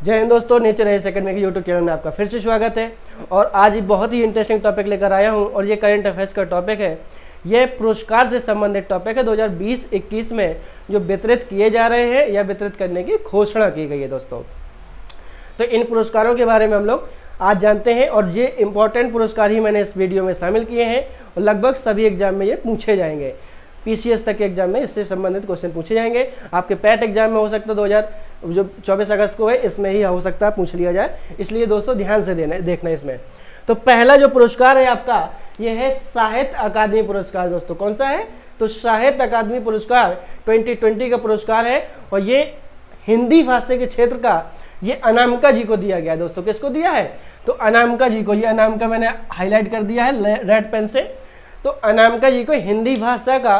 जय हिंद दोस्तों, नेचर है सेकंड में के यूट्यूब चैनल में आपका फिर से स्वागत है। और आज बहुत ही इंटरेस्टिंग टॉपिक लेकर आया हूं और ये करंट अफेयर्स का टॉपिक है। ये पुरस्कार से संबंधित टॉपिक है 2020-21 में जो वितरित किए जा रहे हैं या वितरित करने की घोषणा की गई है दोस्तों। तो इन पुरस्कारों के बारे में हम लोग आज जानते हैं और ये इंपॉर्टेंट पुरस्कार ही मैंने इस वीडियो में शामिल किए हैं और लगभग सभी एग्जाम में ये पूछे जाएंगे। पीसीएस तक के एग्जाम में इससे संबंधित क्वेश्चन पूछे जाएंगे। आपके पैट एग्जाम में हो सकता है 24 अगस्त को है, इसमें ही हो सकता है पूछ लिया जाए, इसलिए दोस्तों ध्यान से देखना इसमें। तो पहला जो पुरस्कार है आपका ये है साहित्य अकादमी पुरस्कार दोस्तों। कौन सा है? तो साहित्य अकादमी पुरस्कार 2020 का पुरस्कार है और ये हिंदी भाषा के क्षेत्र का ये अनामिका जी को दिया गया दोस्तों। किसको दिया है? तो अनामिका जी को। ये अनामिका मैंने हाईलाइट कर दिया है रेड पेन से। तो अनामिका जी को हिंदी भाषा का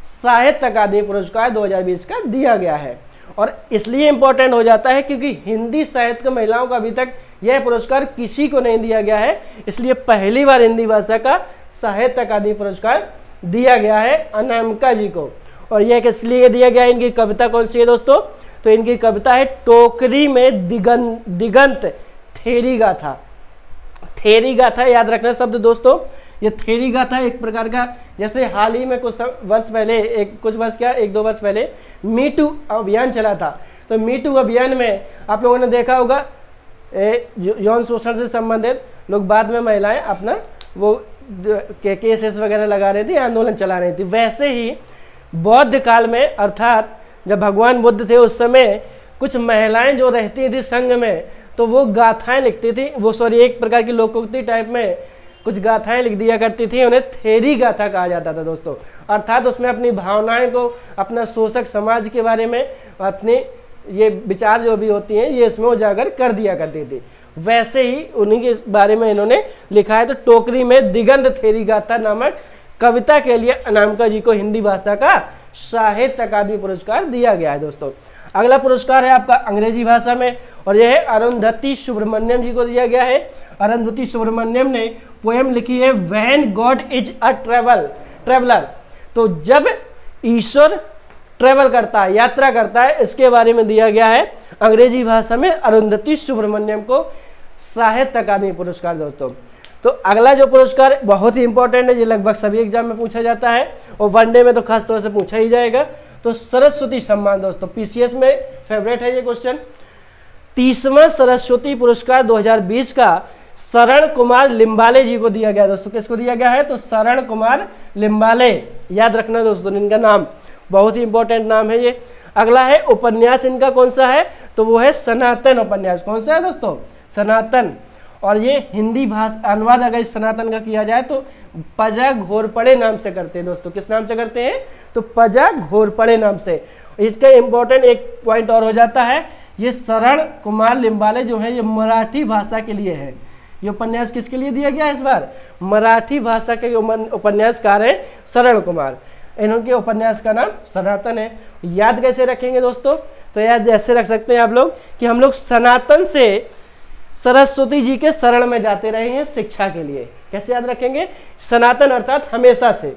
साहित्य अकादमी पुरस्कार 2020 का दिया गया है और इसलिए इंपॉर्टेंट हो जाता है क्योंकि हिंदी साहित्य की महिलाओं को अभी तक यह पुरस्कार किसी को नहीं दिया गया है, इसलिए पहली बार हिंदी भाषा का साहित्य अकादमी पुरस्कार दिया गया है अनामिका जी को। और यह किस लिए दिया गया है? इनकी कविता कौन सी है दोस्तों? तो इनकी कविता है टोकरी में दिगंत थेरी गाथा। थेरी गाथा याद रखना शब्द दोस्तों। ये थेरी गाथा एक प्रकार का, जैसे हाल ही में कुछ वर्ष पहले, एक दो वर्ष पहले मी टू अभियान चला था। तो मी टू अभियान में आप लोगों ने देखा होगा यौन शोषण से संबंधित लोग बाद में महिलाएं अपना वो केसेस वगैरह लगा रही थी, आंदोलन चला रही थी। वैसे ही बौद्ध काल में, अर्थात जब भगवान बुद्ध थे उस समय कुछ महिलाएं जो रहती थी संघ में, तो वो गाथाएं लिखती थी, एक प्रकार की लोकोक्ति टाइप में कुछ गाथाएं लिख दिया करती थी, उन्हें थेरी गाथा कहा जाता था दोस्तों। अर्थात उसमें अपनी भावनाएं को, अपना शोषक समाज के बारे में, अपनी ये विचार जो भी होती हैं ये इसमें उजागर कर दिया करती थी। वैसे ही उन्हीं के बारे में इन्होंने लिखा है। तो टोकरी में दिगंत थेरी गाथा नामक कविता के लिए अनामिका जी को हिंदी भाषा का साहित्य अकादमी पुरस्कार दिया गया है दोस्तों। अगला पुरस्कार है आपका अंग्रेजी भाषा में और यह है अरुंधति सुब्रमण्यम जी को दिया गया है। अरुंधति सुब्रमण्यम ने पोएम लिखी है when God is a traveller. तो जब ईश्वर ट्रेवल करता है, यात्रा करता है, इसके बारे में दिया गया है अंग्रेजी भाषा में अरुंधति सुब्रमण्यम को साहित्य अकादमी पुरस्कार दोस्तों। तो अगला जो पुरस्कार बहुत ही इंपॉर्टेंट है, ये लगभग सभी एग्जाम में पूछा जाता है और वनडे में तो खास तौर से पूछा ही जाएगा। तो सरस्वती सम्मान दोस्तों, पीसीएस में फेवरेट है ये क्वेश्चन। 30वां सरस्वती पुरस्कार 2020 का शरण कुमार लिम्बाले जी को दिया गया दोस्तों। किसको दिया गया है? तो शरण कुमार लिम्बाले, याद रखना दोस्तों इनका नाम, बहुत ही इंपॉर्टेंट नाम है ये। अगला है उपन्यास, इनका कौन सा है? तो वो है सनातन उपन्यास। कौन सा है दोस्तों? सनातन। और ये हिंदी भाषा अनुवाद अगर इस सनातन का किया जाए तो पजा घोरपड़े नाम से करते हैं दोस्तों। किस नाम से करते हैं? तो पजा घोरपड़े नाम से। इसका इंपॉर्टेंट एक पॉइंट और हो जाता है, ये शरण कुमार लिम्बाले जो है ये मराठी भाषा के लिए है। ये उपन्यास किसके लिए दिया गया है इस बार? मराठी भाषा के उपन्यासकार हैं शरण कुमार। इनके उपन्यास का नाम सनातन है। याद कैसे रखेंगे दोस्तों? तो याद ऐसे रख सकते हैं आप लोग कि हम लोग सनातन से सरस्वती जी के शरण में जाते रहे हैं शिक्षा के लिए। कैसे याद रखेंगे? सनातन अर्थात हमेशा से,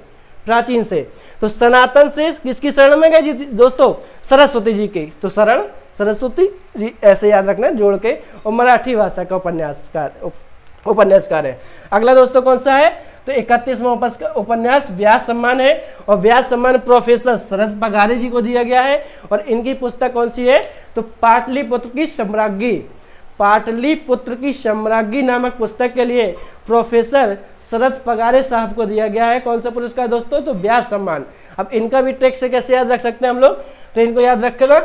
प्राचीन से। तो सनातन से किसकी शरण में गए जी दोस्तों? सरस्वती जी की। तो शरण सरस्वती जी ऐसे याद रखना जोड़ के। और मराठी भाषा का उपन्यासकार है। अगला दोस्तों कौन सा है? तो 31वां उपन्यास व्यास सम्मान है और व्यास सम्मान प्रोफेसर शरद पगारे जी को दिया गया है। और इनकी पुस्तक कौन सी है? तो पाटलिपुत्र की सम्राज्ञी। पाटलिपुत्र की सम्राज्ञी नामक पुस्तक के लिए प्रोफेसर शरद पगारे साहब को दिया गया है। कौन सा पुरस्कार दोस्तों? तो व्यास सम्मान। अब इनका भी ट्रिक से कैसे याद रख सकते हैं हम लोग? तो इनको याद रखेगा,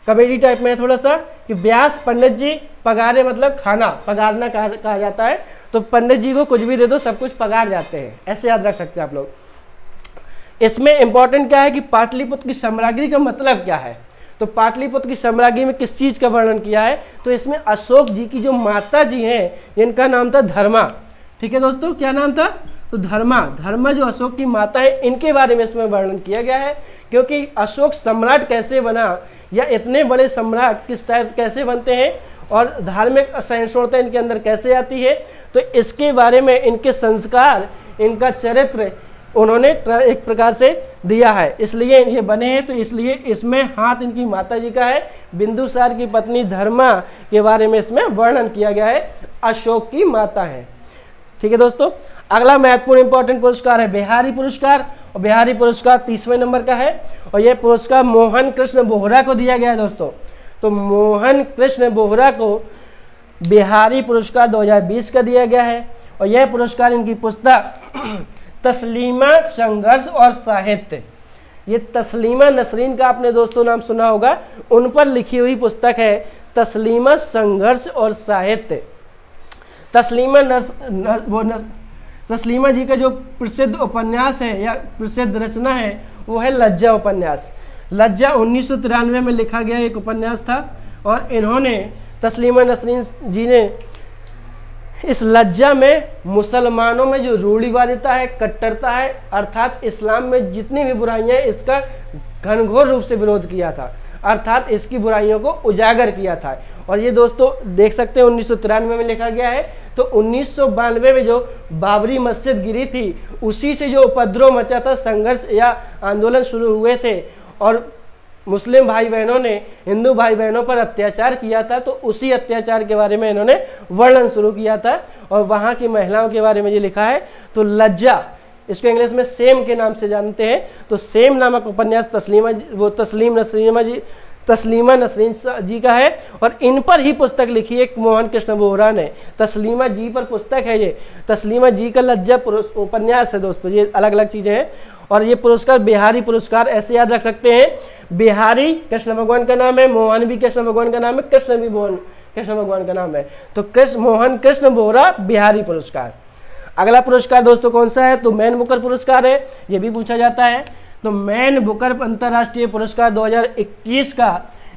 कॉमेडी टाइप में है थोड़ा सा, कि व्यास पंडित जी, पगारे मतलब खाना, पगारना कहा जाता है। तो पंडित जी को कुछ भी दे दो सब कुछ पगार जाते हैं, ऐसे याद रख सकते हैं आप लोग। इसमें इंपॉर्टेंट क्या है कि पाटलिपुत्र की सम्राज्ञी का मतलब क्या है? तो पाटलिपुत्र की सम्राज्ञी में किस चीज का वर्णन किया है? तो इसमें अशोक जी की जो माता जी हैं जिनका नाम था धर्मा। ठीक है दोस्तों, क्या नाम था? तो धर्मा जो अशोक की माता है, इनके बारे में इसमें वर्णन किया गया है। क्योंकि अशोक सम्राट कैसे बना या इतने बड़े सम्राट किस टाइप कैसे बनते हैं और धार्मिक असहिष्णुता इनके अंदर कैसे आती है, तो इसके बारे में, इनके संस्कार, इनका चरित्र, उन्होंने एक प्रकार से दिया है, इसलिए ये बने हैं। तो इसलिए इसमें हाथ इनकी माता जी का है। बिंदुसार की पत्नी धर्मा के बारे में इसमें वर्णन किया गया है, अशोक की माता है। ठीक है दोस्तों, अगला महत्वपूर्ण इंपॉर्टेंट पुरस्कार है बिहारी पुरस्कार, और बिहारी पुरस्कार 30वें नंबर का है, और यह पुरस्कार मोहन कृष्ण बोहरा को दिया गया है दोस्तों। तो मोहन कृष्ण बोहरा को बिहारी पुरस्कार 2020 का दिया गया है, और यह पुरस्कार इनकी पुस्तक तस्लीमा संघर्ष और साहित्य, ये तस्लीमा नसरीन का आपने दोस्तों नाम सुना होगा, उन पर लिखी हुई पुस्तक है तस्लीमा संघर्ष और साहित्य। तस्लीमा जी का जो प्रसिद्ध उपन्यास है या प्रसिद्ध रचना है वो है लज्जा उपन्यास। लज्जा 1993 में लिखा गया एक उपन्यास था, और इन्होंने तस्लीमा नसरीन जी ने इस लज्जा में मुसलमानों में जो रूढ़िवादिता है, कट्टरता है, अर्थात इस्लाम में जितनी भी बुराइयां हैं इसका घनघोर रूप से विरोध किया था, अर्थात इसकी बुराइयों को उजागर किया था। और ये दोस्तों देख सकते हैं 1993 में लिखा गया है। तो 1992 में जो बाबरी मस्जिद गिरी थी उसी से जो उपद्रव मचा था, संघर्ष या आंदोलन शुरू हुए थे, और मुस्लिम भाई बहनों ने हिंदू भाई बहनों पर अत्याचार किया था, तो उसी अत्याचार के बारे में इन्होंने वर्णन शुरू किया था, और वहाँ की महिलाओं के बारे में ये लिखा है। तो लज्जा, इसको इंग्लिश में सेम के नाम से जानते हैं, तो सेम नामक उपन्यास तस्लीमा नसरीन जी का है, और इन पर ही पुस्तक लिखी है मोहन कृष्ण बोहरा ने। तस्लीमा जी पर पुस्तक है ये, तस्लीमा जी का लज्जा उपन्यास है दोस्तों, ये अलग अलग चीज़ें हैं। और ये पुरस्कार बिहारी पुरस्कार ऐसे याद रख सकते हैं, बिहारी कृष्ण भगवान का नाम है, मोहन भी कृष्ण भगवान का नाम है, कृष्ण भी मोहन कृष्ण भगवान का नाम है, तो मोहन कृष्ण बोहरा बिहारी पुरस्कार। अगला पुरस्कार दोस्तों कौन सा है? तो मैन बुकर पुरस्कार है, ये भी पूछा जाता है। तो मैन बुकर अंतर्राष्ट्रीय पुरस्कार 2021 का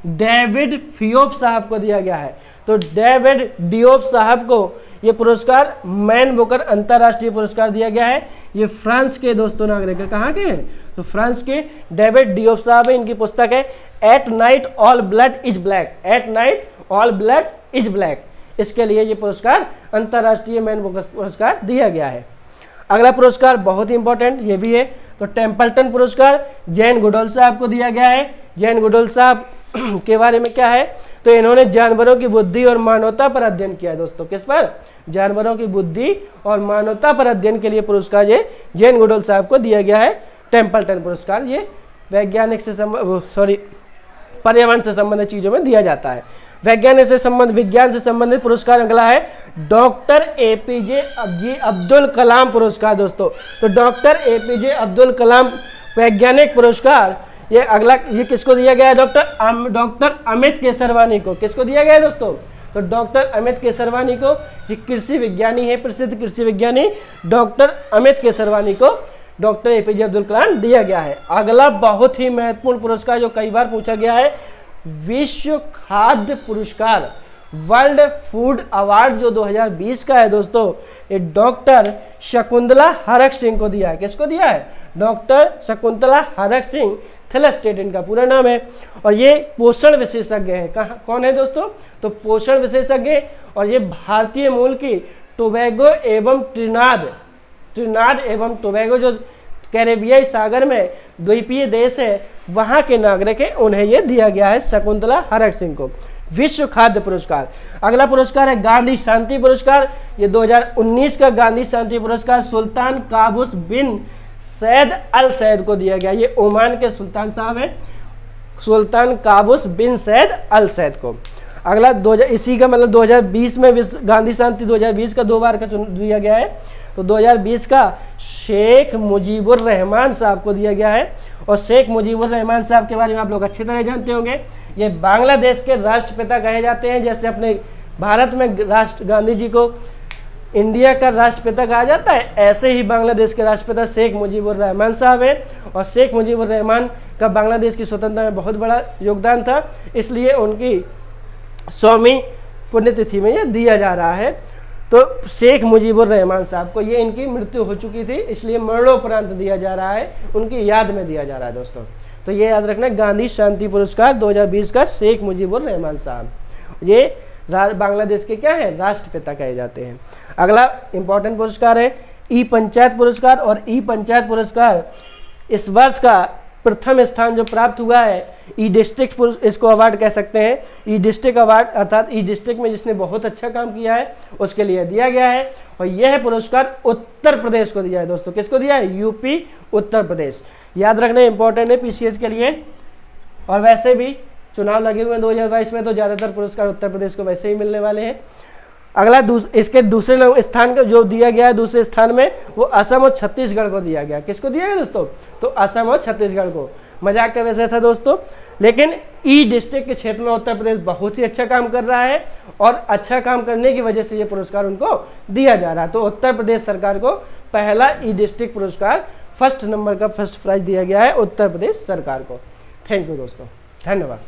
डेविड फियोप साहब को दिया गया है। तो डेविड डियोप साहब को ये पुरस्कार मैन बुकर अंतर्राष्ट्रीय पुरस्कार दिया गया है। ये फ्रांस के दोस्तों नागरिक है, कहाँ के हैं? तो फ्रांस के डेविड डियोप साहब है। इनकी पुस्तक है at night all blood is black, at night all blood is black. इसके लिए ये पुरस्कार अंतर्राष्ट्रीय मैन बुकर पुरस्कार दिया गया है। अगला पुरस्कार बहुत ही इंपॉर्टेंट ये भी है, तो टेम्पल्टन पुरस्कार जैन गुडोल साहब को दिया गया है। जैन गुडोल साहब के बारे में क्या है? तो इन्होंने जानवरों की बुद्धि और मानवता पर अध्ययन किया है दोस्तों। किस पर? जानवरों की बुद्धि और मानवता पर अध्ययन के लिए पुरस्कार ये जैन गुडोल साहब को दिया गया है टेम्पल्टन पुरस्कार। ये वैज्ञानिक से पर्यावरण से संबंधित चीजों में दिया जाता है। विज्ञान से संबंधित पुरस्कार अगला है डॉक्टर एपीजे अब्दुल कलाम पुरस्कार दोस्तों। तो डॉक्टर एपीजे अब्दुल कलाम वैज्ञानिक पुरस्कार ये अगला, ये किसको दिया गया है? डॉक्टर अमित केसरवानी को। किसको दिया गया है दोस्तों? तो डॉक्टर अमित केसरवानी को। ये कृषि विज्ञानी है, प्रसिद्ध कृषि विज्ञानी डॉक्टर अमित केसरवानी को डॉक्टर एपीजे अब्दुल कलाम दिया गया है। अगला बहुत ही महत्वपूर्ण पुरस्कार जो कई बार पूछा गया है, विश्व खाद्य पुरस्कार, वर्ल्ड फूड अवार्ड जो 2020 का है दोस्तों, ये डॉक्टर शकुंतला हरक सिंह को दिया है। किसको दिया है? डॉक्टर शकुंतला हरक सिंह, थेलेस्टेट इनका पूरा नाम है। और ये पोषण विशेषज्ञ है। कौन है दोस्तों? तो पोषण विशेषज्ञ, और ये भारतीय मूल की टोबैगो एवं ट्रिनाड एवं टोबैगो जो कैरेबियाई सागर में द्वीपीय देश है वहां के नागरिक है, उन्हें यह दिया गया है शकुंतला हरक सिंह को विश्व खाद्य पुरस्कार। अगला पुरस्कार है गांधी शांति पुरस्कार। ये 2019 का गांधी शांति पुरस्कार सुल्तान काबूस बिन सैद अल सैद को दिया गया। ये ओमान के सुल्तान साहब हैं, सुल्तान काबूस बिन सैद अल सैद को। अगला इसी का मतलब 2020 में गांधी शांति 2020 का 2 बार का दिया गया है। तो 2020 का शेख मुजीबुर रहमान साहब को दिया गया है। और शेख मुजीबुर रहमान साहब के बारे में आप लोग अच्छी तरह जानते होंगे, ये बांग्लादेश के राष्ट्रपिता कहे जाते हैं। जैसे अपने भारत में गांधी जी को इंडिया का राष्ट्रपिता कहा जाता है, ऐसे ही बांग्लादेश के राष्ट्रपिता शेख मुजीबुर रहमान साहब हैं। और शेख मुजीबुर रहमान का बांग्लादेश की स्वतंत्रता में बहुत बड़ा योगदान था, इसलिए उनकी 100वीं पुण्यतिथि में यह दिया जा रहा है। तो शेख मुजीबुर रहमान साहब को, ये इनकी मृत्यु हो चुकी थी इसलिए मरणोपरांत दिया जा रहा है, उनकी याद में दिया जा रहा है दोस्तों। तो ये याद रखना, गांधी शांति पुरस्कार 2020 का शेख मुजीबुर रहमान साहब, ये बांग्लादेश के क्या है? राष्ट्रपिता कहे जाते हैं। अगला इंपॉर्टेंट पुरस्कार है ई पंचायत पुरस्कार, और ई पंचायत पुरस्कार इस वर्ष का प्रथम स्थान जो प्राप्त हुआ है ई डिस्ट्रिक्ट, इसको अवार्ड कह सकते हैं, ई डिस्ट्रिक्ट अवार्ड, अर्थात ई डिस्ट्रिक्ट में जिसने बहुत अच्छा काम किया है उसके लिए दिया गया है। और यह पुरस्कार उत्तर प्रदेश को दिया है दोस्तों। किसको दिया है? यूपी, उत्तर प्रदेश। याद रखना इंपॉर्टेंट है पीसीएस के लिए। और वैसे भी चुनाव लगे हुए हैं 2022 में, तो ज़्यादातर पुरस्कार उत्तर प्रदेश को वैसे ही मिलने वाले हैं। अगला इसके दूसरे स्थान का जो दिया गया है दूसरे स्थान में, वो असम और छत्तीसगढ़ को दिया गया। किसको दिया गया दोस्तों? तो असम और छत्तीसगढ़ को। मजाक का वैसे था दोस्तों, लेकिन ई डिस्ट्रिक्ट के क्षेत्र में उत्तर प्रदेश बहुत ही अच्छा काम कर रहा है और अच्छा काम करने की वजह से ये पुरस्कार उनको दिया जा रहा है। तो उत्तर प्रदेश सरकार को पहला ई डिस्ट्रिक्ट पुरस्कार फर्स्ट नंबर का फर्स्ट प्राइज दिया गया है उत्तर प्रदेश सरकार को। थैंक यू दोस्तों, धन्यवाद।